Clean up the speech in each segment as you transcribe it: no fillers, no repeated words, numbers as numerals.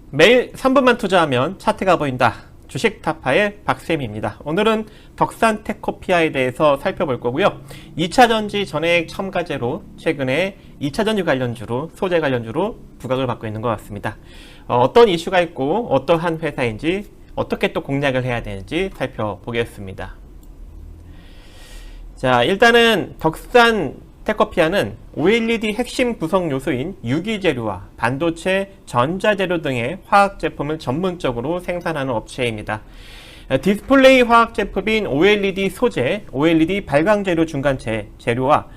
매일 3분만 투자하면 차트가 보인다. 주식 타파의 박쌤입니다. 오늘은 덕산 테코피아에 대해서 살펴볼 거고요. 2차전지 전액 첨가제로 최근에 2차전지 관련주로 소재 관련주로 부각을 받고 있는 것 같습니다. 어떤 이슈가 있고 어떠한 회사인지 어떻게 또 공략을 해야 되는지 살펴보겠습니다. 자, 일단은 덕산 테코피아는 OLED 핵심 구성 요소인 유기재료와 반도체, 전자재료 등의 화학제품을 전문적으로 생산하는 업체입니다. 디스플레이 화학제품인 OLED 소재, OLED 발광재료 중간체 재료와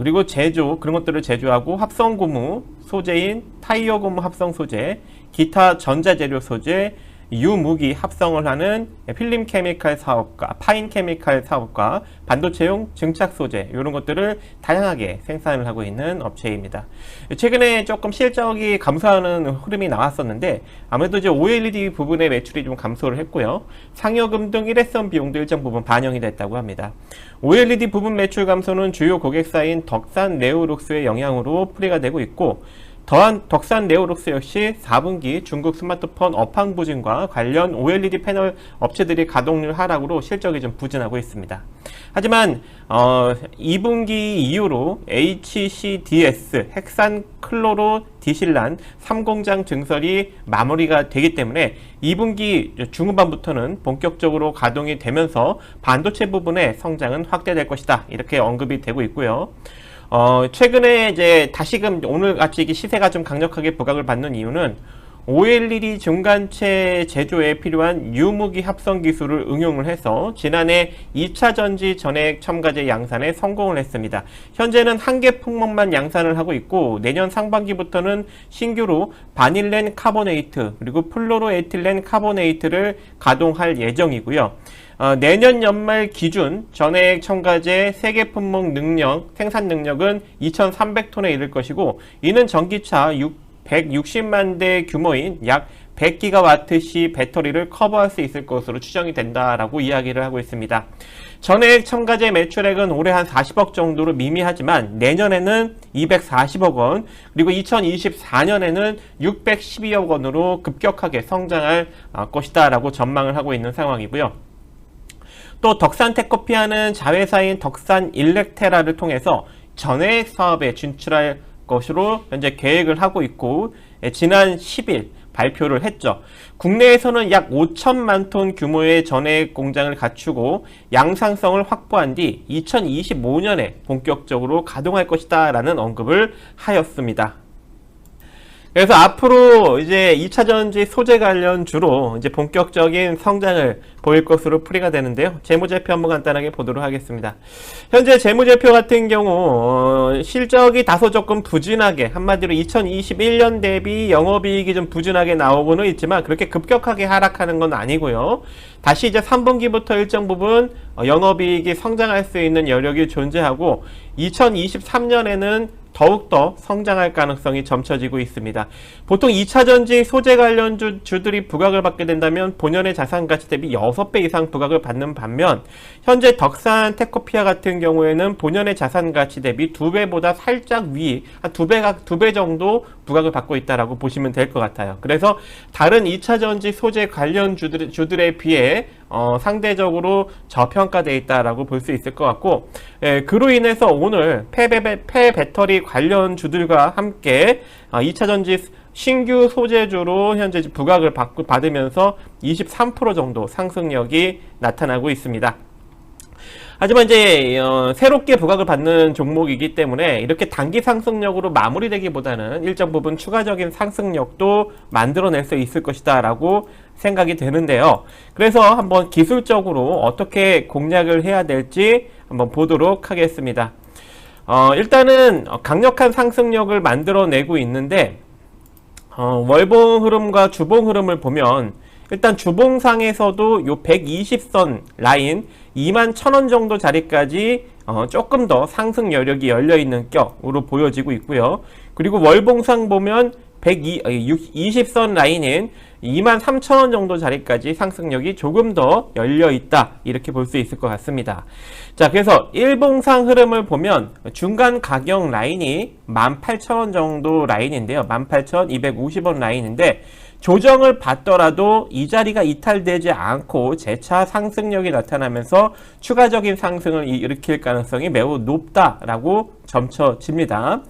그리고 제조, 그런 것들을 제조하고 합성고무 소재인 타이어 고무 합성 소재, 기타 전자재료 소재, 유무기 합성을 하는 필름 케미칼 사업과 파인 케미칼 사업과 반도체용 증착 소재 이런 것들을 다양하게 생산을 하고 있는 업체입니다. 최근에 조금 실적이 감소하는 흐름이 나왔었는데 아무래도 이제 OLED 부분의 매출이 좀 감소를 했고요. 상여금 등 일회성 비용도 일정 부분 반영이 됐다고 합니다. OLED 부분 매출 감소는 주요 고객사인 덕산 네오룩스의 영향으로 풀이가 되고 있고, 더한 덕산 네오룩스 역시 4분기 중국 스마트폰 업황 부진과 관련 OLED 패널 업체들이 가동률 하락으로 실적이 좀 부진하고 있습니다. 하지만 2분기 이후로 HCDS 핵산 클로로 디실란 3공장 증설이 마무리가 되기 때문에 2분기 중후반부터는 본격적으로 가동이 되면서 반도체 부분의 성장은 확대될 것이다, 이렇게 언급이 되고 있고요. 최근에 이제 다시금 오늘 같이 시세가 좀 강력하게 부각을 받는 이유는 OLED 중간체 제조에 필요한 유무기 합성 기술을 응용을 해서 지난해 2차 전지 전액 첨가제 양산에 성공을 했습니다. 현재는 한 개 품목만 양산을 하고 있고, 내년 상반기부터는 신규로 바닐렌 카보네이트 그리고 플로로에틸렌 카보네이트를 가동할 예정이고요. 내년 연말 기준 전액 첨가제 세계 품목 생산 능력은 2,300톤에 이를 것이고, 이는 전기차 160만 대 규모인 약 100기가와트시 배터리를 커버할 수 있을 것으로 추정이 된다라고 이야기를 하고 있습니다. 전액 첨가제 매출액은 올해 한 40억 정도로 미미하지만 내년에는 240억 원, 그리고 2024년에는 612억 원으로 급격하게 성장할 것이다 라고 전망을 하고 있는 상황이고요. 또 덕산 테코피아는 자회사인 덕산 일렉테라를 통해서 전액 사업에 진출할 것으로 현재 계획을 하고 있고, 지난 10일 발표를 했죠. 국내에서는 약 5천만 톤 규모의 전액 공장을 갖추고 양산성을 확보한 뒤 2025년에 본격적으로 가동할 것이다 라는 언급을 하였습니다. 그래서 앞으로 이제 2차전지 소재 관련주로 이제 본격적인 성장을 보일 것으로 풀이가 되는데요. 재무제표 한번 간단하게 보도록 하겠습니다. 현재 재무제표 같은 경우 실적이 다소 조금 부진하게, 한마디로 2021년 대비 영업이익이 좀 부진하게 나오고는 있지만 그렇게 급격하게 하락하는 건 아니고요. 다시 이제 3분기부터 일정 부분 영업이익이 성장할 수 있는 여력이 존재하고 2023년에는 더욱더 성장할 가능성이 점쳐지고 있습니다. 보통 2차전지 소재 관련 주들이 부각을 받게 된다면 본연의 자산가치 대비 6배 이상 부각을 받는 반면, 현재 덕산 테코피아 같은 경우에는 본연의 자산가치 대비 2배보다 살짝 위, 한 2배 정도 부각을 받고 있다라고 보시면 될 것 같아요. 그래서 다른 2차전지 소재 관련 주들에 비해 상대적으로 저평가되어 있다라고 볼 수 있을 것 같고, 그로 인해서 오늘 폐배터리 관련 주들과 함께 2차전지 신규 소재주로 현재 부각을 받으면서 23% 정도 상승력이 나타나고 있습니다. 하지만 이제 새롭게 부각을 받는 종목이기 때문에 이렇게 단기 상승력으로 마무리되기보다는 일정 부분 추가적인 상승력도 만들어낼 수 있을 것이다 라고 생각이 되는데요. 그래서 한번 기술적으로 어떻게 공략을 해야 될지 한번 보도록 하겠습니다. 일단은 강력한 상승력을 만들어내고 있는데, 월봉 흐름과 주봉 흐름을 보면 일단 주봉상에서도 요 120선 라인 21,000원 정도 자리까지 조금 더 상승 여력이 열려있는 격으로 보여지고 있고요. 그리고 월봉상 보면 20선 라인인 23,000원 정도 자리까지 상승력이 조금 더 열려 있다, 이렇게 볼 수 있을 것 같습니다. 자, 그래서 일봉상 흐름을 보면 중간 가격 라인이 18,000원 정도 라인인데요. 18,250원 라인인데, 조정을 받더라도 이 자리가 이탈되지 않고 재차 상승력이 나타나면서 추가적인 상승을 일으킬 가능성이 매우 높다라고 점쳐집니다.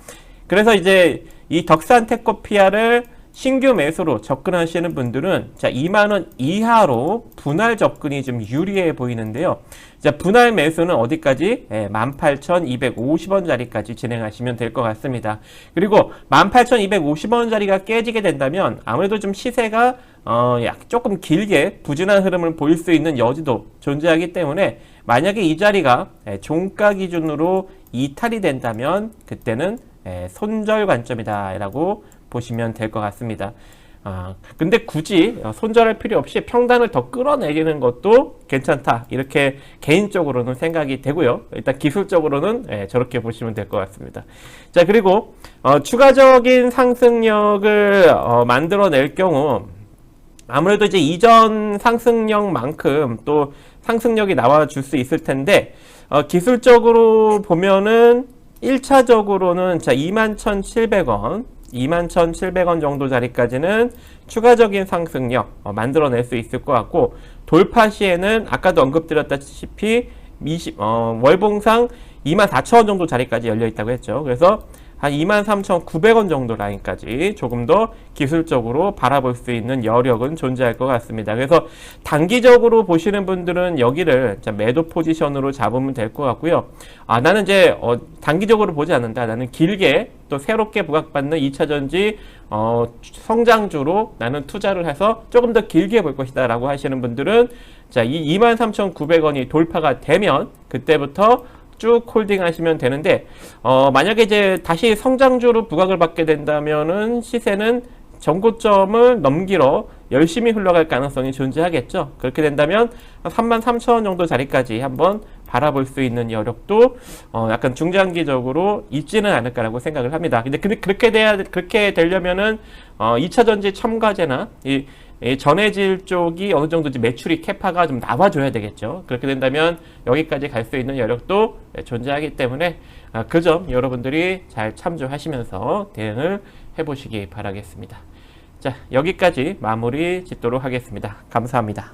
그래서 이제 이 덕산 테코피아를 신규 매수로 접근하시는 분들은, 자, 2만원 이하로 분할 접근이 좀 유리해 보이는데요. 자, 분할 매수는 어디까지? 18,250원 자리까지 진행하시면 될 것 같습니다. 그리고 18,250원 자리가 깨지게 된다면 아무래도 좀 시세가 조금 길게 부진한 흐름을 보일 수 있는 여지도 존재하기 때문에, 만약에 이 자리가 종가 기준으로 이탈이 된다면 그때는 손절 관점이다 라고 보시면 될 것 같습니다. 근데 굳이 손절할 필요 없이 평단을 더 끌어내리는 것도 괜찮다, 이렇게 개인적으로는 생각이 되고요. 일단 기술적으로는 저렇게 보시면 될 것 같습니다. 자, 그리고 추가적인 상승력을 만들어낼 경우 아무래도 이제 이전 상승력만큼 또 상승력이 나와줄 수 있을 텐데, 기술적으로 보면은 1차적으로는 자, 21,700원 21,700원 정도 자리까지는 추가적인 상승력 만들어낼 수 있을 것 같고, 돌파 시에는 아까도 언급드렸다시피 월봉상 24,000원 정도 자리까지 열려 있다고 했죠. 그래서 한 23,900원 정도 라인까지 조금 더 기술적으로 바라볼 수 있는 여력은 존재할 것 같습니다. 그래서 단기적으로 보시는 분들은 여기를 매도 포지션으로 잡으면 될 것 같고요. 나는 이제 단기적으로 보지 않는다, 나는 길게 또 새롭게 부각받는 2차전지 성장주로 나는 투자를 해서 조금 더 길게 볼 것이다 라고 하시는 분들은, 자, 이 23,900원이 돌파가 되면 그때부터 쭉 홀딩 하시면 되는데, 만약에 이제 다시 성장주로 부각을 받게 된다면은 시세는 전고점을 넘기러 열심히 흘러갈 가능성이 존재하겠죠. 그렇게 된다면 33,000원 정도 자리까지 한번 바라볼 수 있는 여력도 약간 중장기적으로 있지는 않을까라고 생각을 합니다. 근데 그렇게 되려면은 2차전지 첨가제나 이 전해질 쪽이 어느 정도 매출이 캐파가 좀 나와줘야 되겠죠. 그렇게 된다면 여기까지 갈 수 있는 여력도 존재하기 때문에 그 점 여러분들이 잘 참조하시면서 대응을 해보시기 바라겠습니다. 자, 여기까지 마무리 짓도록 하겠습니다. 감사합니다.